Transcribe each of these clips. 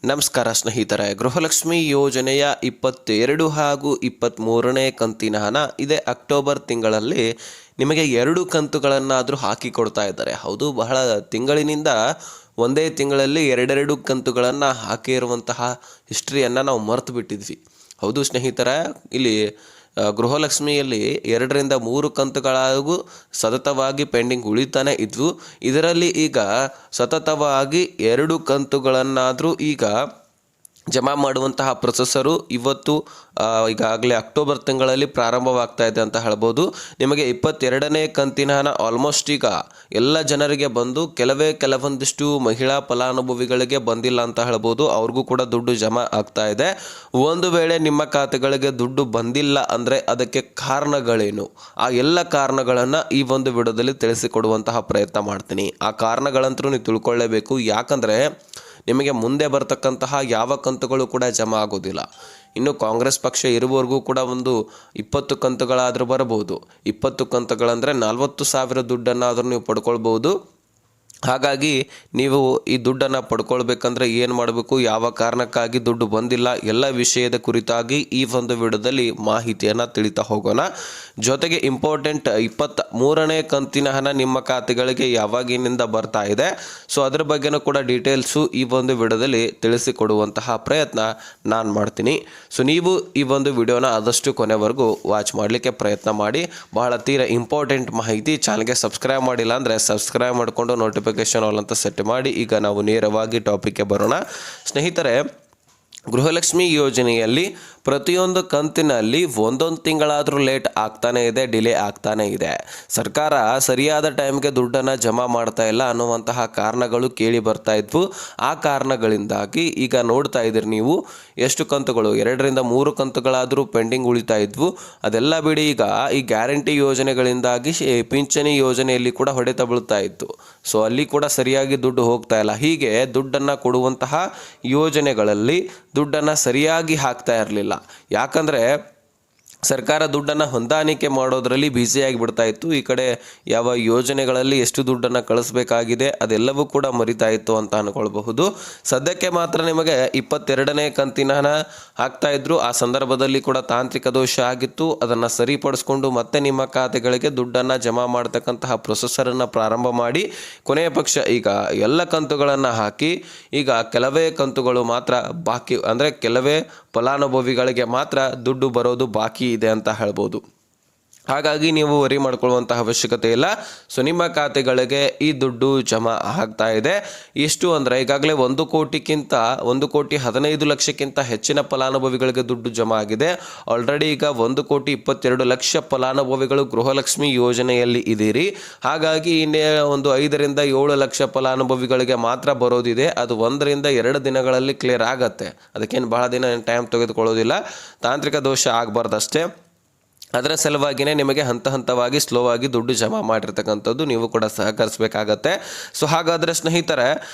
ನಮಸ್ಕಾರ ಸ್ನೇಹಿತರೆ, ಗೃಹಲಕ್ಷ್ಮಿ ಯೋಜನೆಯ 22 ಹಾಗೂ 23ನೇ ಕಂತಿನ ಹಣ ಇದೇ ಅಕ್ಟೋಬರ್ ತಿಂಗಳಲ್ಲಿ ನಿಮಗೆ 2 ಕಂತುಗಳನ್ನಾದರೂ ಹಾಕಿಕೊಡ್ತಾ ಇದ್ದಾರೆ. ಹೌದು, ಬಹಳ ತಿಂಗಳಿನಿಂದ ಒಂದೇ ತಿಂಗಳಲ್ಲಿ ಎರಡೆರಡು ಕಂತುಗಳನ್ನು ಹಾಕಿರುವಂತಹ ಹಿಸ್ಟ್ರಿಯನ್ನು ನಾವು ಮರೆತು ಬಿಟ್ಟಿದ್ವಿ. ಹೌದು ಸ್ನೇಹಿತರೆ, ಇಲ್ಲಿ ಗೃಹಲಕ್ಷ್ಮಿಯಲ್ಲಿ 2ರಿಂದ 3 ಕಂತುಗಳಾಗೂ ಸತತವಾಗಿ ಪೆಂಡಿಂಗ್ ಉಳಿತಾನೆ ಇದ್ವು. ಇದರಲ್ಲಿ ಈಗ ಸತತವಾಗಿ 2 ಕಂತುಗಳನ್ನಾದರೂ ಈಗ ಜಮಾ ಮಾಡುವಂತಹ ಪ್ರೊಸೆಸರು ಇವತ್ತು ಈಗಾಗಲೇ ಅಕ್ಟೋಬರ್ ತಿಂಗಳಲ್ಲಿ ಪ್ರಾರಂಭವಾಗ್ತಾ ಇದೆ ಅಂತ ಹೇಳ್ಬೋದು. ನಿಮಗೆ 22ನೇ ಕಂತಿನ ಹಣ ಆಲ್ಮೋಸ್ಟ್ ಈಗ ಎಲ್ಲ ಜನರಿಗೆ ಬಂದು ಕೆಲವೊಂದಿಷ್ಟು ಮಹಿಳಾ ಫಲಾನುಭವಿಗಳಿಗೆ ಬಂದಿಲ್ಲ ಅಂತ ಹೇಳ್ಬೋದು. ಅವ್ರಿಗೂ ಕೂಡ ದುಡ್ಡು ಜಮಾ ಆಗ್ತಾ ಇದೆ. ಒಂದು ವೇಳೆ ನಿಮ್ಮ ಖಾತೆಗಳಿಗೆ ದುಡ್ಡು ಬಂದಿಲ್ಲ ಅಂದರೆ ಅದಕ್ಕೆ ಕಾರಣಗಳೇನು, ಆ ಎಲ್ಲ ಕಾರಣಗಳನ್ನು ಈ ಒಂದು ವಿಡಿಯೋದಲ್ಲಿ ತಿಳಿಸಿಕೊಡುವಂತಹ ಪ್ರಯತ್ನ ಮಾಡ್ತೀನಿ. ಆ ಕಾರಣಗಳಂತೂ ನೀವು ತಿಳ್ಕೊಳ್ಳೇಬೇಕು. ಯಾಕಂದರೆ ನಿಮಗೆ ಮುಂದೆ ಬರ್ತಕ್ಕಂತಹ ಯಾವ ಕಂತುಗಳು ಕೂಡ ಜಮಾ ಆಗೋದಿಲ್ಲ. ಇನ್ನು ಕಾಂಗ್ರೆಸ್ ಪಕ್ಷ ಇರುವವರೆಗೂ ಕೂಡ ಒಂದು 20 ಕಂತುಗಳಾದರೂ ಬರಬಹುದು. 20 ಕಂತುಗಳಂದರೆ 40,000 ದುಡ್ಡನ್ನಾದರೂ ನೀವು ಪಡ್ಕೊಳ್ಬೋದು. ಹಾಗಾಗಿ ನೀವು ಈ ದುಡ್ಡನ್ನು ಪಡ್ಕೊಳ್ಬೇಕಂದ್ರೆ ಏನು ಮಾಡಬೇಕು, ಯಾವ ಕಾರಣಕ್ಕಾಗಿ ದುಡ್ಡು ಬಂದಿಲ್ಲ, ಎಲ್ಲ ವಿಷಯದ ಕುರಿತಾಗಿ ಈ ಒಂದು ವಿಡಿಯೋದಲ್ಲಿ ಮಾಹಿತಿಯನ್ನು ತಿಳಿತಾ ಹೋಗೋಣ. ಜೊತೆಗೆ ಇಂಪಾರ್ಟೆಂಟ್ 23ನೇ ಕಂತಿನ ಹಣ ನಿಮ್ಮ ಖಾತೆಗಳಿಗೆ ಯಾವಾಗಿನಿಂದ ಬರ್ತಾ ಇದೆ, ಸೊ ಅದ್ರ ಬಗ್ಗೆನೂ ಕೂಡ ಡೀಟೇಲ್ಸು ಈ ಒಂದು ವಿಡಿಯೋದಲ್ಲಿ ತಿಳಿಸಿಕೊಡುವಂತಹ ಪ್ರಯತ್ನ ನಾನು ಮಾಡ್ತೀನಿ. ಸೊ ನೀವು ಈ ಒಂದು ವಿಡಿಯೋನ ಆದಷ್ಟು ಕೊನೆವರೆಗೂ ವಾಚ್ ಮಾಡಲಿಕ್ಕೆ ಪ್ರಯತ್ನ ಮಾಡಿ. ಬಹಳ ತೀರಾ ಇಂಪಾರ್ಟೆಂಟ್ ಮಾಹಿತಿ. ಚಾನಲ್ಗೆ ಸಬ್ಸ್ಕ್ರೈಬ್ ಮಾಡಿಲ್ಲ ಅಂದರೆ ಸಬ್ಸ್ಕ್ರೈಬ್ ಮಾಡಿಕೊಂಡು ನೋಟಿಫಿಕೇಶನ್ ಆಲ್ ಅಂತ ಸೆಟ್ ಮಾಡಿ. ಈಗ ನಾವು ನೇರವಾಗಿ ಟಾಪಿಕ್ಗೆ ಬರೋಣ. ಸ್ನೇಹಿತರೆ, ಗೃಹಲಕ್ಷ್ಮಿ ಯೋಜನೆಯಲ್ಲಿ ಪ್ರತಿಯೊಂದು ಕಂತಿನಲ್ಲಿ ಒಂದೊಂದು ತಿಂಗಳಾದರೂ ಲೇಟ್ ಆಗ್ತಾನೇ ಇದೆ, ಡಿಲೇ ಆಗ್ತಾನೇ ಇದೆ. ಸರ್ಕಾರ ಸರಿಯಾದ ಟೈಮ್ಗೆ ದುಡ್ಡನ್ನು ಜಮಾ ಮಾಡ್ತಾ ಇಲ್ಲ ಅನ್ನುವಂತಹ ಕಾರಣಗಳು ಕೇಳಿ ಬರ್ತಾ ಇದ್ವು. ಆ ಕಾರಣಗಳಿಂದಾಗಿ ಈಗ ನೋಡ್ತಾ ಇದ್ದೀರಿ ನೀವು ಎಷ್ಟು ಕಂತುಗಳು 2ರಿಂದ 3 ಕಂತುಗಳಾದರೂ ಪೆಂಡಿಂಗ್ ಉಳಿತಾ ಇದ್ವು. ಅದೆಲ್ಲ ಬಿಡಿ, ಈಗ ಈ ಗ್ಯಾರಂಟಿ ಯೋಜನೆಗಳಿಂದಾಗಿ ಪಿಂಚಣಿ ಯೋಜನೆಯಲ್ಲಿ ಕೂಡ ಹೊಡೆತ ಬೀಳ್ತಾ ಇತ್ತು. ಸೊ ಅಲ್ಲಿ ಕೂಡ ಸರಿಯಾಗಿ ದುಡ್ಡು ಹೋಗ್ತಾ ಇಲ್ಲ. ಹೀಗೆ ದುಡ್ಡನ್ನು ಕೊಡುವಂತಹ ಯೋಜನೆಗಳಲ್ಲಿ ದುಡ್ಡನ್ನು ಸರಿಯಾಗಿ ಹಾಕ್ತಾ ಇರಲಿಲ್ಲ. ಯಾಕಂದರೆ ಸರ್ಕಾರ ದುಡ್ಡನ್ನು ಹೊಂದಾಣಿಕೆ ಮಾಡೋದರಲ್ಲಿ ಬ್ಯುಸಿಯಾಗಿ ಬಿಡ್ತಾ ಇತ್ತು. ಈ ಕಡೆ ಯಾವ ಯೋಜನೆಗಳಲ್ಲಿ ಎಷ್ಟು ದುಡ್ಡನ್ನು ಕಳಿಸ್ಬೇಕಾಗಿದೆ ಅದೆಲ್ಲವೂ ಕೂಡ ಮರಿತಾ ಇತ್ತು ಅಂತ ಅಂದ್ಕೊಳ್ಬಹುದು. ಸದ್ಯಕ್ಕೆ ಮಾತ್ರ ನಿಮಗೆ 22ನೇ ಕಂತಿನ ಹಣ ಹಾಕ್ತಾಯಿದ್ರು. ಆ ಸಂದರ್ಭದಲ್ಲಿ ಕೂಡ ತಾಂತ್ರಿಕ ದೋಷ ಆಗಿತ್ತು. ಅದನ್ನು ಸರಿಪಡಿಸ್ಕೊಂಡು ಮತ್ತೆ ನಿಮ್ಮ ಖಾತೆಗಳಿಗೆ ದುಡ್ಡನ್ನು ಜಮಾ ಮಾಡ್ತಕ್ಕಂತಹ ಪ್ರೊಸೆಸರನ್ನು ಪ್ರಾರಂಭ ಮಾಡಿ ಕೊನೆಯ ಪಕ್ಷ ಈಗ ಎಲ್ಲ ಕಂತುಗಳನ್ನು ಹಾಕಿ ಈಗ ಕೆಲವೇ ಕಂತುಗಳು ಮಾತ್ರ ಬಾಕಿ, ಅಂದರೆ ಕೆಲವೇ ಫಲಾನುಭವಿಗಳಿಗೆ ಮಾತ್ರ ದುಡ್ಡು ಬರೋದು ಬಾಕಿ ಇದೆ ಅಂತ ಹೇಳ್ಬೋದು. ಹಾಗಾಗಿ ನೀವು ವರಿ ಮಾಡ್ಕೊಳ್ಳುವಂತಹ ಅವಶ್ಯಕತೆ ಇಲ್ಲ. ಸೊ ನಿಮ್ಮ ಖಾತೆಗಳಿಗೆ ಈ ದುಡ್ಡು ಜಮಾ ಆಗ್ತಾ ಇದೆ. ಎಷ್ಟು ಅಂದರೆ ಈಗಾಗಲೇ 1,15,00,000ಕ್ಕಿಂತ ಹೆಚ್ಚಿನ ಫಲಾನುಭವಿಗಳಿಗೆ ದುಡ್ಡು ಜಮಾ ಆಗಿದೆ. ಆಲ್ರೆಡಿ ಈಗ 1,22,00,000 ಫಲಾನುಭವಿಗಳು ಗೃಹಲಕ್ಷ್ಮಿ ಯೋಜನೆಯಲ್ಲಿ ಇದ್ದೀರಿ. ಹಾಗಾಗಿ ಇನ್ನೇ ಒಂದು 5ರಿಂದ 7 ಲಕ್ಷ ಫಲಾನುಭವಿಗಳಿಗೆ ಮಾತ್ರ ಬರೋದಿದೆ. ಅದು 1ರಿಂದ 2 ದಿನಗಳಲ್ಲಿ ಕ್ಲಿಯರ್ ಆಗತ್ತೆ. ಅದಕ್ಕೇನು ಬಹಳ ದಿನ ಟೈಮ್ ತೆಗೆದುಕೊಳ್ಳೋದಿಲ್ಲ. ತಾಂತ್ರಿಕ ದೋಷ ಆಗಬಾರ್ದಷ್ಟೇ. ಅದರ ಸಲುವಾಗಿಯೇ ನಿಮಗೆ ಹಂತವಾಗಿ ಸ್ಲೋ ಆಗಿ ದುಡ್ಡು ಜಮಾ ಮಾಡಿರ್ತಕ್ಕಂಥದ್ದು, ನೀವು ಕೂಡ ಸಹಕರಿಸಬೇಕಾಗತ್ತೆ. ಸೊ ಹಾಗಾದರೆ ಸ್ನೇಹಿತರೆ,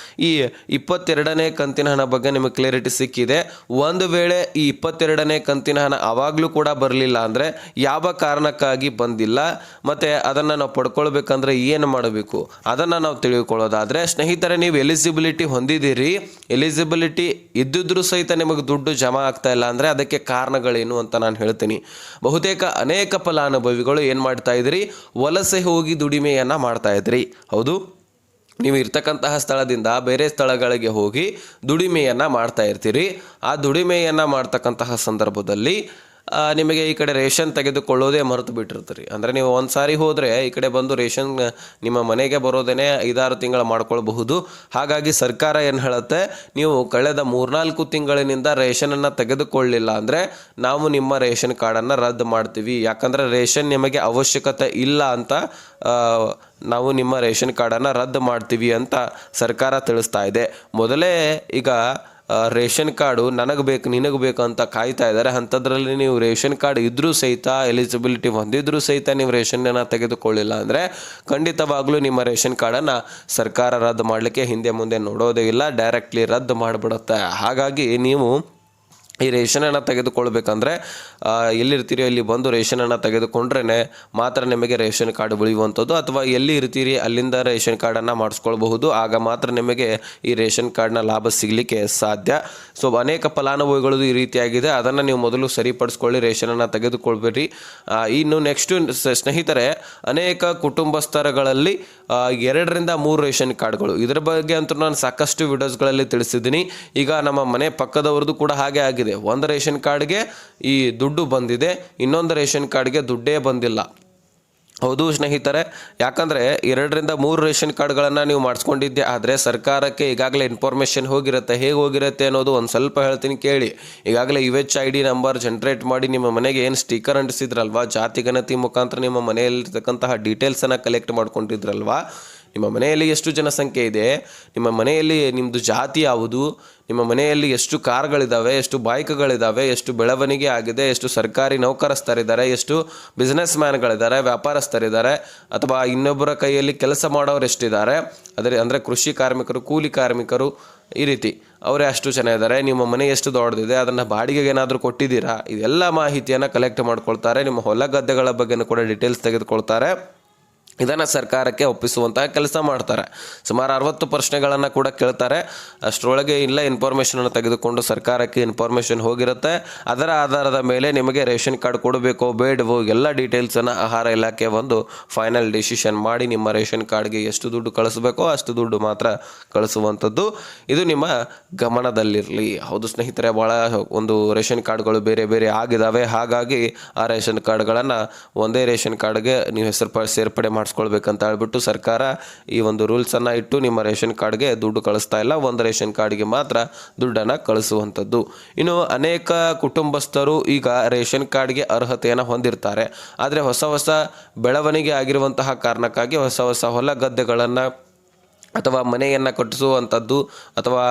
ಈ 22ನೇ ಕಂತಿನ ಹಣ ಬಗ್ಗೆ ನಿಮಗೆ ಕ್ಲಿಯರಿಟಿ ಸಿಕ್ಕಿದೆ. ಒಂದು ವೇಳೆ ಈ 22ನೇ ಕಂತಿನ ಹಣ ಆವಾಗಲೂ ಕೂಡ ಬರಲಿಲ್ಲ ಅಂದರೆ ಯಾವ ಕಾರಣಕ್ಕಾಗಿ ಬಂದಿಲ್ಲ ಮತ್ತು ಅದನ್ನು ನಾವು ಪಡ್ಕೊಳ್ಬೇಕಂದ್ರೆ ಏನು ಮಾಡಬೇಕು ಅದನ್ನು ನಾವು ತಿಳ್ಕೊಳ್ಳೋದಾದರೆ, ಸ್ನೇಹಿತರೆ, ನೀವು ಎಲಿಜಿಬಿಲಿಟಿ ಹೊಂದಿದ್ದೀರಿ, ಎಲಿಜಿಬಿಲಿಟಿ ಇದ್ದಿದ್ರೂ ಸಹಿತ ನಿಮಗೆ ದುಡ್ಡು ಜಮಾ ಆಗ್ತಾ ಇಲ್ಲ ಅಂದರೆ ಅದಕ್ಕೆ ಕಾರಣಗಳೇನು ಅಂತ ನಾನು ಹೇಳ್ತೀನಿ. ಬಹುತೇಕ ಅನೇಕ ಫಲಾನುಭವಿಗಳು ಏನು ಮಾಡ್ತಾ ಇದ್ರಿ, ವಲಸೆ ಹೋಗಿ ದುಡಿಮೆಯನ್ನು ಮಾಡ್ತಾ ಇದ್ರಿ. ಹೌದು, ನೀವು ಇರ್ತಕ್ಕಂತಹ ಸ್ಥಳದಿಂದ ಬೇರೆ ಸ್ಥಳಗಳಿಗೆ ಹೋಗಿ ದುಡಿಮೆಯನ್ನು ಮಾಡ್ತಾ ಇರ್ತೀರಿ. ಆ ದುಡಿಮೆಯನ್ನು ಮಾಡ್ತಕ್ಕಂತಹ ಸಂದರ್ಭದಲ್ಲಿ ನಿಮಗೆ ಈ ಕಡೆ ರೇಷನ್ ತೆಗೆದುಕೊಳ್ಳೋದೇ ಮರೆತು ಬಿಟ್ಟಿರ್ತೀರಿ. ಅಂದರೆ ನೀವು ಒಂದು ಸಾರಿ ಹೋದರೆ ಈ ಕಡೆ ಬಂದು ರೇಷನ್ ನಿಮ್ಮ ಮನೆಗೆ ಬರೋದೇ 5-6 ತಿಂಗಳು ಮಾಡ್ಕೊಳ್ಬಹುದು. ಹಾಗಾಗಿ ಸರ್ಕಾರ ಏನು ಹೇಳುತ್ತೆ, ನೀವು ಕಳೆದ 3-4 ತಿಂಗಳಿನಿಂದ ರೇಷನನ್ನು ತೆಗೆದುಕೊಳ್ಳಿಲ್ಲ ಅಂದರೆ ನಾವು ನಿಮ್ಮ ರೇಷನ್ ಕಾರ್ಡನ್ನು ರದ್ದು ಮಾಡ್ತೀವಿ. ಯಾಕಂದರೆ ರೇಷನ್ ನಿಮಗೆ ಅವಶ್ಯಕತೆ ಇಲ್ಲ ಅಂತ ನಾವು ನಿಮ್ಮ ರೇಷನ್ ಕಾರ್ಡನ್ನು ರದ್ದು ಮಾಡ್ತೀವಿ ಅಂತ ಸರ್ಕಾರ ತಿಳಿಸ್ತಾ ಇದೆ. ಮೊದಲೇ ಈಗ ರೇಷನ್ ಕಾರ್ಡು ನನಗೆ ಬೇಕು ನಿನಗೆ ಬೇಕು ಅಂತ ಕಾಯ್ತಾ ಇದ್ದಾರೆ. ಅಂಥದ್ರಲ್ಲಿ ನೀವು ರೇಷನ್ ಕಾರ್ಡ್ ಇದ್ದರೂ ಸಹಿತ, ಎಲಿಜಿಬಿಲಿಟಿ ಹೊಂದಿದ್ರೂ ಸಹಿತ ನೀವು ರೇಷನ್ನನ್ನು ತೆಗೆದುಕೊಳ್ಳಿಲ್ಲ ಅಂದರೆ ಖಂಡಿತವಾಗ್ಲೂ ನಿಮ್ಮ ರೇಷನ್ ಕಾರ್ಡನ್ನು ಸರ್ಕಾರ ರದ್ದು ಮಾಡಲಿಕ್ಕೆ ಹಿಂದೆ ಮುಂದೆ ನೋಡೋದೇ ಇಲ್ಲ, ಡೈರೆಕ್ಟ್ಲಿ ರದ್ದು ಮಾಡಿಬಿಡುತ್ತೆ. ಹಾಗಾಗಿ ನೀವು ಈ ರೇಷನನ್ನು ತೆಗೆದುಕೊಳ್ಬೇಕಂದ್ರೆ ಎಲ್ಲಿರ್ತೀರಿ ಅಲ್ಲಿ ಬಂದು ರೇಷನನ್ನು ತೆಗೆದುಕೊಂಡ್ರೇ ಮಾತ್ರ ನಿಮಗೆ ರೇಷನ್ ಕಾರ್ಡ್ ಉಳಿಯುವಂಥದ್ದು, ಅಥವಾ ಎಲ್ಲಿ ಇರ್ತೀರಿ ಅಲ್ಲಿಂದ ರೇಷನ್ ಕಾರ್ಡನ್ನು ಮಾಡಿಸ್ಕೊಳ್ಬಹುದು. ಆಗ ಮಾತ್ರ ನಿಮಗೆ ಈ ರೇಷನ್ ಕಾರ್ಡ್ನ ಲಾಭ ಸಿಗಲಿಕ್ಕೆ ಸಾಧ್ಯ. ಸೊ ಅನೇಕ ಫಲಾನುಭವಿಗಳು ಈ ರೀತಿಯಾಗಿದೆ, ಅದನ್ನು ನೀವು ಮೊದಲು ಸರಿಪಡಿಸ್ಕೊಳ್ಳಿ, ರೇಷನನ್ನು ತೆಗೆದುಕೊಳ್ಬೇಡಿ. ಇನ್ನು ನೆಕ್ಸ್ಟು ಸ್ನೇಹಿತರೆ, ಅನೇಕ ಕುಟುಂಬಸ್ಥರುಗಳಲ್ಲಿ 2ರಿಂದ 3 ರೇಷನ್ ಕಾರ್ಡ್ಗಳು, ಇದರ ಬಗ್ಗೆ ಅಂತೂ ನಾನು ಸಾಕಷ್ಟು ವಿಡಿಯೋಸ್ಗಳಲ್ಲಿ ತಿಳಿಸಿದ್ದೀನಿ. ಈಗ ನಮ್ಮ ಮನೆ ಪಕ್ಕದವ್ರದ್ದು ಕೂಡ ಹಾಗೆ ಆಗಿದೆ. ಒಂದು ರೇಷನ್ ಕಾರ್ಡ್ಗೆ ಈ ದುಡ್ಡು ಬಂದಿದೆ, ಇನ್ನೊಂದು ರೇಷನ್ ಕಾರ್ಡ್ಗೆ ದುಡ್ಡೇ ಬಂದಿಲ್ಲ. ಹೌದು ಸ್ನೇಹಿತರೆ, ಯಾಕಂದರೆ 2ರಿಂದ 3 ರೇಷನ್ ಕಾರ್ಡ್ಗಳನ್ನು ನೀವು ಮಾಡಿಸ್ಕೊಂಡಿದ್ದೆ ಆದರೆ ಸರ್ಕಾರಕ್ಕೆ ಈಗಾಗಲೇ ಇನ್ಫಾರ್ಮೇಷನ್ ಹೋಗಿರುತ್ತೆ. ಹೇಗೆ ಹೋಗಿರುತ್ತೆ ಅನ್ನೋದು ಒಂದು ಸ್ವಲ್ಪ ಹೇಳ್ತೀನಿ ಕೇಳಿ. ಈಗಾಗಲೇ UHID ನಂಬರ್ ಜನ್ರೇಟ್ ಮಾಡಿ ನಿಮ್ಮ ಮನೆಗೆ ಏನು ಸ್ಟಿಕ್ಕರ್ ಅಂಟಿಸಿದ್ರಲ್ವಾ, ಜಾತಿ ಗಣತಿ ಮುಖಾಂತರ ನಿಮ್ಮ ಮನೆಯಲ್ಲಿರ್ತಕ್ಕಂತಹ ಡೀಟೇಲ್ಸನ್ನು ಕಲೆಕ್ಟ್ ಮಾಡ್ಕೊಂಡಿದ್ರಲ್ವಾ, ನಿಮ್ಮ ಮನೆಯಲ್ಲಿ ಎಷ್ಟು ಜನಸಂಖ್ಯೆ ಇದೆ, ನಿಮ್ಮ ಮನೆಯಲ್ಲಿ ನಿಮ್ಮದು ಜಾತಿ ಯಾವುದು, ನಿಮ್ಮ ಮನೆಯಲ್ಲಿ ಎಷ್ಟು ಕಾರ್ಗಳಿದ್ದಾವೆ, ಎಷ್ಟು ಬೈಕ್ಗಳಿದ್ದಾವೆ, ಎಷ್ಟು ಬೆಳವಣಿಗೆ ಆಗಿದೆ, ಎಷ್ಟು ಸರ್ಕಾರಿ ನೌಕರಸ್ಥರಿದ್ದಾರೆ, ಎಷ್ಟು ಬಿಸ್ನೆಸ್ ಮ್ಯಾನ್ಗಳಿದ್ದಾರೆ, ವ್ಯಾಪಾರಸ್ಥರಿದ್ದಾರೆ, ಅಥವಾ ಇನ್ನೊಬ್ಬರ ಕೈಯಲ್ಲಿ ಕೆಲಸ ಮಾಡೋರು ಎಷ್ಟಿದ್ದಾರೆ, ಅಂದರೆ ಕೃಷಿ ಕಾರ್ಮಿಕರು, ಕೂಲಿ ಕಾರ್ಮಿಕರು, ಈ ರೀತಿ ಅವರೇ ಅಷ್ಟು ಜನ ಇದ್ದಾರೆ, ನಿಮ್ಮ ಮನೆ ಎಷ್ಟು ದೊಡ್ಡದಿದೆ, ಅದನ್ನು ಬಾಡಿಗೆಗೆ ಏನಾದರೂ ಕೊಟ್ಟಿದ್ದೀರಾ, ಇದೆಲ್ಲ ಮಾಹಿತಿಯನ್ನು ಕಲೆಕ್ಟ್ ಮಾಡ್ಕೊಳ್ತಾರೆ. ನಿಮ್ಮ ಹೊಲ ಗದ್ದೆಗಳ ಬಗ್ಗೆನೂ ಕೂಡ ಡೀಟೇಲ್ಸ್ ತೆಗೆದುಕೊಳ್ತಾರೆ. ಇದನ್ನು ಸರ್ಕಾರಕ್ಕೆ ಒಪ್ಪಿಸುವಂತಹ ಕೆಲಸ ಮಾಡ್ತಾರೆ. ಸುಮಾರು 60 ಪ್ರಶ್ನೆಗಳನ್ನು ಕೂಡ ಕೇಳ್ತಾರೆ. ಅಷ್ಟರೊಳಗೆ ಇಲ್ಲ ಇನ್ಫಾರ್ಮೇಷನನ್ನು ತೆಗೆದುಕೊಂಡು ಸರ್ಕಾರಕ್ಕೆ ಇನ್ಫಾರ್ಮೇಷನ್ ಹೋಗಿರುತ್ತೆ. ಅದರ ಆಧಾರದ ಮೇಲೆ ನಿಮಗೆ ರೇಷನ್ ಕಾರ್ಡ್ ಕೊಡಬೇಕೋ ಬೇಡವೋ ಎಲ್ಲ ಡೀಟೇಲ್ಸನ್ನು ಆಹಾರ ಇಲಾಖೆ ಒಂದು ಫೈನಲ್ ಡಿಸಿಷನ್ ಮಾಡಿ ನಿಮ್ಮ ರೇಷನ್ ಕಾರ್ಡ್ಗೆ ಎಷ್ಟು ದುಡ್ಡು ಕಳಿಸ್ಬೇಕೋ ಅಷ್ಟು ದುಡ್ಡು ಮಾತ್ರ ಕಳಿಸುವಂಥದ್ದು. ಇದು ನಿಮ್ಮ ಗಮನದಲ್ಲಿರಲಿ. ಹೌದು ಸ್ನೇಹಿತರೆ, ಭಾಳ ಒಂದು ರೇಷನ್ ಕಾರ್ಡ್ಗಳು ಬೇರೆ ಬೇರೆ ಆಗಿದ್ದಾವೆ. ಹಾಗಾಗಿ ಆ ರೇಷನ್ ಕಾರ್ಡ್ಗಳನ್ನು ಒಂದೇ ರೇಷನ್ ಕಾರ್ಡ್ಗೆ ನೀವು ಸೇರ್ಪಡೆ ಮಾಡಿಸ್ಕೊಳ್ಬೇಕಂತ ಹೇಳ್ಬಿಟ್ಟು ಸರ್ಕಾರ ಈ ಒಂದು ರೂಲ್ಸನ್ನು ಇಟ್ಟು ನಿಮ್ಮ ರೇಷನ್ ಕಾರ್ಡ್ಗೆ ದುಡ್ಡು ಕಳಿಸ್ತಾ ಇಲ್ಲ, ಒಂದು ರೇಷನ್ ಕಾರ್ಡ್ಗೆ ಮಾತ್ರ ದುಡ್ಡನ್ನು ಕಳಿಸುವಂಥದ್ದು. ಇನ್ನು ಅನೇಕ ಕುಟುಂಬಸ್ಥರು ಈಗ ರೇಷನ್ ಕಾರ್ಡ್ಗೆ ಅರ್ಹತೆಯನ್ನು ಹೊಂದಿರ್ತಾರೆ. ಆದರೆ ಹೊಸ ಬೆಳವಣಿಗೆ ಆಗಿರುವಂತಹ ಕಾರಣಕ್ಕಾಗಿ ಹೊಸ ಹೊಲ ಗದ್ದೆಗಳನ್ನು ಅಥವಾ ಮನೆಯನ್ನು ಕಟ್ಟಿಸುವಂಥದ್ದು ಅಥವಾ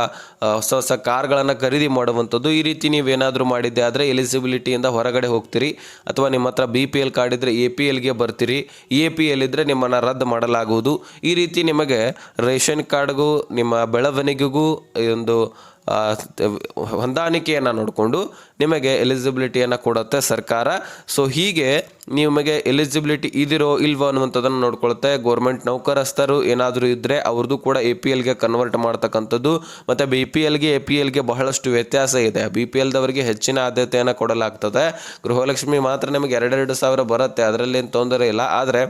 ಹೊಸ ಕಾರ್ಗಳನ್ನು ಖರೀದಿ ಮಾಡುವಂಥದ್ದು, ಈ ರೀತಿ ನೀವೇನಾದರೂ ಮಾಡಿದ್ದೆ ಆದರೆ ಎಲಿಜಿಬಿಲಿಟಿಯಿಂದ ಹೊರಗಡೆ ಹೋಗ್ತೀರಿ. ಅಥವಾ ನಿಮ್ಮ ಹತ್ರ BPL ಕಾರ್ಡ್ ಇದ್ದರೆ APLಗೆ ಬರ್ತೀರಿ, APL ಇದ್ದರೆ ನಿಮ್ಮನ್ನು ರದ್ದು ಮಾಡಲಾಗುವುದು. ಈ ರೀತಿ ನಿಮಗೆ ರೇಷನ್ ಕಾರ್ಡ್ಗೂ ನಿಮ್ಮ ಬೆಳವಣಿಗೆಗೂ ಒಂದು ಹೊಂದಾಣಿಕೆಯನ್ನು ನೋಡಿಕೊಂಡು ನಿಮಗೆ ಎಲಿಜಿಬಿಲಿಟಿಯನ್ನು ಕೊಡುತ್ತೆ ಸರ್ಕಾರ. ಸೊ ಹೀಗೆ ನಿಮಗೆ ಎಲಿಜಿಬಿಲಿಟಿ ಇದಿರೋ ಇಲ್ವೋ ಅನ್ನುವಂಥದ್ದನ್ನು ನೋಡ್ಕೊಳುತ್ತೆ. ಗೋರ್ಮೆಂಟ್ ನೌಕರಸ್ಥರು ಏನಾದರೂ ಇದ್ದರೆ ಅವ್ರದ್ದು ಕೂಡ APLಗೆ ಕನ್ವರ್ಟ್ ಮಾಡ್ತಕ್ಕಂಥದ್ದು. ಮತ್ತು BPLಗೆ APLಗೆ ಬಹಳಷ್ಟು ವ್ಯತ್ಯಾಸ ಇದೆ. BPLದವರಿಗೆ ಹೆಚ್ಚಿನ ಆದ್ಯತೆಯನ್ನು ಕೊಡಲಾಗ್ತದೆ. ಗೃಹಲಕ್ಷ್ಮಿ ಮಾತ್ರ ನಿಮಗೆ 2,2 ಸಾವಿರ ಬರುತ್ತೆ, ಅದರಲ್ಲೇನು ತೊಂದರೆ ಇಲ್ಲ. ಆದರೆ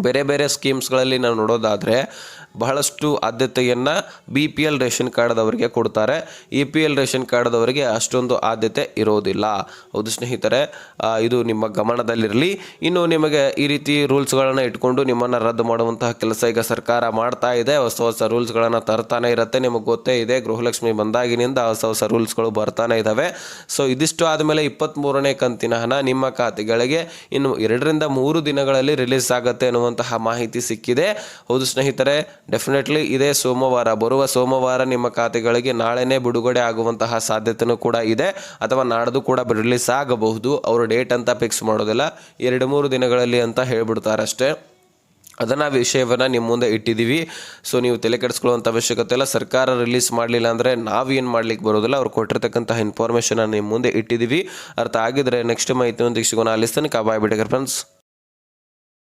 ಬೇರೆ ಬೇರೆ ಸ್ಕೀಮ್ಸ್ಗಳಲ್ಲಿ ನಾವು ನೋಡೋದಾದರೆ ಬಹಳಷ್ಟು ಆದ್ಯತೆಯನ್ನು BPL ರೇಷನ್ ಕಾರ್ಡ್ದವರಿಗೆ ಕೊಡ್ತಾರೆ, APL ರೇಷನ್ ಕಾರ್ಡ್ದವರಿಗೆ ಅಷ್ಟೊಂದು ಆದ್ಯತೆ ಇರೋದಿಲ್ಲ. ಹೌದು ಸ್ನೇಹಿತರೆ, ಇದು ನಿಮ್ಮ ಗಮನದಲ್ಲಿರಲಿ. ಇನ್ನು ನಿಮಗೆ ಈ ರೀತಿ ರೂಲ್ಸ್ಗಳನ್ನು ಇಟ್ಕೊಂಡು ನಿಮ್ಮನ್ನು ರದ್ದು ಮಾಡುವಂತಹ ಕೆಲಸ ಈಗ ಸರ್ಕಾರ ಮಾಡ್ತಾ ಇದೆ. ಹೊಸ ರೂಲ್ಸ್ಗಳನ್ನು ತರ್ತಾನೆ ಇರುತ್ತೆ. ನಿಮಗೆ ಗೊತ್ತೇ ಇದೆ, ಗೃಹಲಕ್ಷ್ಮಿ ಬಂದಾಗಿನಿಂದ ಹೊಸ ರೂಲ್ಸ್ಗಳು ಬರ್ತಾನೆ ಇದ್ದಾವೆ. ಸೊ ಇದಿಷ್ಟು ಆದಮೇಲೆ 23ನೇ ಕಂತಿನ ಹಣ ನಿಮ್ಮ ಖಾತೆಗಳಿಗೆ ಇನ್ನು 2ರಿಂದ 3 ದಿನಗಳಲ್ಲಿ ರಿಲೀಸ್ ಆಗುತ್ತೆ ಅನ್ನುವಂತಹ ಮಾಹಿತಿ ಸಿಕ್ಕಿದೆ. ಹೌದು ಸ್ನೇಹಿತರೆ, ಡೆಫಿನೆಟ್ಲಿ ಇದೇ ಬರುವ ಸೋಮವಾರ ನಿಮ್ಮ ಖಾತೆಗಳಿಗೆ ನಾಳೆನೇ ಬಿಡುಗಡೆ ಆಗುವಂತಹ ಸಾಧ್ಯತೆಯೂ ಕೂಡ ಇದೆ, ಅಥವಾ ನಾಡ್ದು ಕೂಡ ರಿಲೀಸ್ ಆಗಬಹುದು. ಅವರು ಡೇಟ್ ಅಂತ ಫಿಕ್ಸ್ ಮಾಡೋದಿಲ್ಲ, 2-3 ದಿನಗಳಲ್ಲಿ ಅಂತ ಹೇಳ್ಬಿಡ್ತಾರೆ ಅಷ್ಟೇ. ಅದನ್ನು ವಿಷಯವನ್ನು ನಿಮ್ಮ ಮುಂದೆ ಇಟ್ಟಿದ್ದೀವಿ. ಸೊ ನೀವು ತಲೆ ಕೆಡಿಸ್ಕೊಳ್ಳುವಂಥ ಅವಶ್ಯಕತೆ ಇಲ್ಲ. ಸರ್ಕಾರ ರಿಲೀಸ್ ಮಾಡಲಿಲ್ಲ ಅಂದರೆ ನಾವೇನು ಮಾಡ್ಲಿಕ್ಕೆ ಬರೋದಿಲ್ಲ. ಅವ್ರು ಕೊಟ್ಟಿರ್ತಕ್ಕಂತಹ ಇನ್ಫಾರ್ಮೇಷನ್ ನಿಮ್ಮ ಮುಂದೆ ಇಟ್ಟಿದ್ದೀವಿ. ಅರ್ಥ ಆಗಿದ್ರೆ ನೆಕ್ಸ್ಟ್ ಮಾಹಿತಿಯೊಂದಿಗೆ ಸಿಗೋಣ. ಅಲ್ಲಿಸ್ತಾನೆ ಬಾಯ್ ಬಿಡಿ ಫ್ರೆಂಡ್ಸ್.